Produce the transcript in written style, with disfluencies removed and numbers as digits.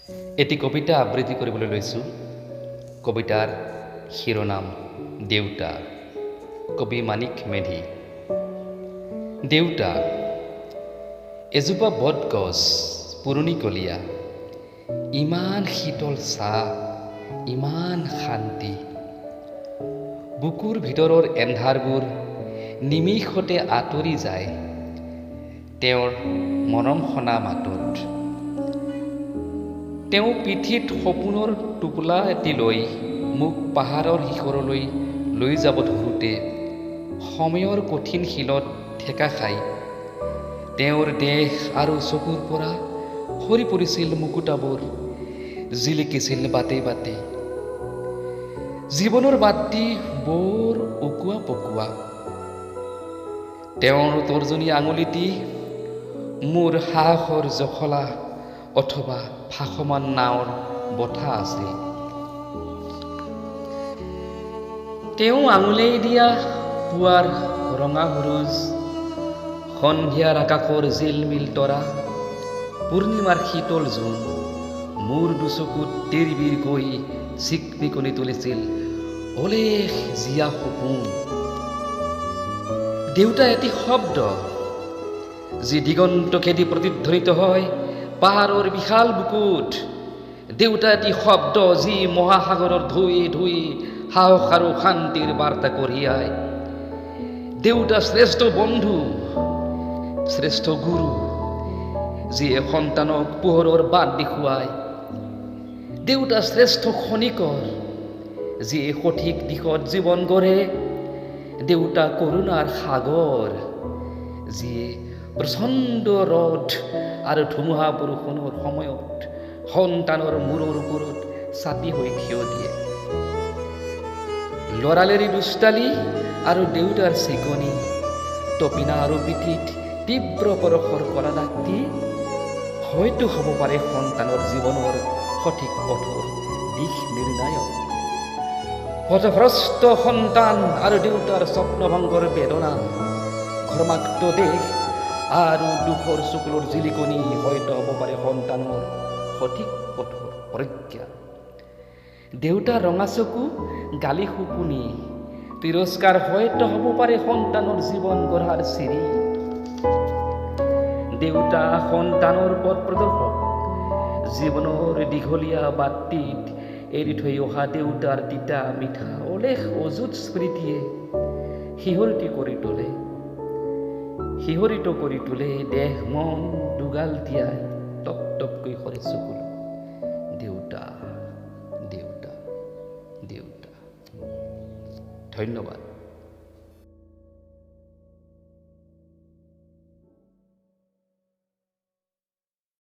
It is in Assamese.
এটি কবিতা আবৃত্তি কৰিবলৈ লৈছোঁ। কবিতাৰ শিৰোনাম দেউতা, কবি মানিক মেধি। দেউতা, এজোপা বটগছ পুৰণি কলীয়া, ইমান শীতল ছাঁ, ইমান শান্তি। বুকুৰ ভিতৰৰ এন্ধাৰবোৰ নিমিষতে আঁতৰি যায় তেওঁৰ মৰম সনা মাতত। তেওঁ পিঠিত সপোনৰ টোপোলা এটি লৈ মোক পাহাৰৰ শিখৰলৈ লৈ যাব ধৰোঁতে সময়ৰ কঠিন শিলত ঠেকা খাই তেওঁৰ দেহ আৰু চকুৰ পৰা সৰি পৰিছিল মুকুতাবোৰ, জিলিকিছিল বাটে বাটে। জীৱনৰ বাটটি বৰ উকোৱা পকোৱা। তেওঁৰ তৰ্জনী আঙুলিটি মোৰ সাহসৰ জখলা অথবা ভাসমান নাৱৰ বঠা আছিল। তেওঁ আঙুলিয়াই দিয়া পুৱাৰ ৰঙা সৰোজ, সন্ধিয়াৰ আকাশৰ জিলমিল তৰা, পূৰ্ণিমাৰ শীতল জোন মোৰ দুচকুত তিৰবিৰকৈ চিকমিকনি তুলিছিল অলেখ জীয়া সপোন। দেউতা এটি শব্দ, যি দিগন্তকেদি প্ৰতিধ্বনিত হয় পাহাৰৰ বিশাল বুকুত। দেউতা এটি শব্দ, যি মহাসাগৰৰ ধুই ধুই সাহস আৰু শান্তিৰ বাৰ্তা কঢ়িয়ায়। দেউতা শ্ৰেষ্ঠ বন্ধু, শ্ৰেষ্ঠ গুৰু, যিয়ে সন্তানক পোহৰৰ বাট দেখুৱায়। দেউতা শ্ৰেষ্ঠ খনিকৰ, যিয়ে সঠিক দিশত জীৱন গঢ়ে। দেউতা কৰুণাৰ সাগৰ, যিয়ে প্ৰচণ্ড ৰ'দ আৰু ধুমুহা বৰষুণৰ সময়ত সন্তানৰ মূৰৰ ওপৰত ছাতি হৈ থিয় দিয়ে। লৰালিৰ দুষ্টালি আৰু দেউতাৰ চেকনি, টপিনা আৰু পিঠিত তীব্ৰ পৰশৰ কলা দাগটি হয়তো হ'ব পাৰে সন্তানৰ জীৱনৰ সঠিক পথৰ দিশ নিৰ্ণায়ক। পথভ্ৰষ্ট সন্তান আৰু দেউতাৰ স্বপ্নভংগৰ বেদনা, ঘৰ্মাক্ত দেশ আৰু দুখৰ চকুলৰ জিলিকনি হয়তো হ'ব পাৰে সন্তানৰ সঠিক পথৰ প্ৰজ্ঞা। দেউতাৰ ৰঙা চকু, গালি শুকুনি, তিৰস্কাৰ হয়তো হ'ব পাৰে সন্তানৰ জীৱন গঢ়াৰ চিৰি। দেউতা সন্তানৰ পথ প্ৰদৰ্শক, জীৱনৰ দীঘলীয়া বাটটিত এৰি থৈ অহা দেউতাৰ তিতা মিঠা অলেখ অযুত স্মৃতিয়ে শিহৰিত কৰি তোলে দেহ মন দুগাল তিয়াই টপ টপকৈ সৰে চকুলো। দেউতা, দেউতা, দেউতা। ধন্যবাদ।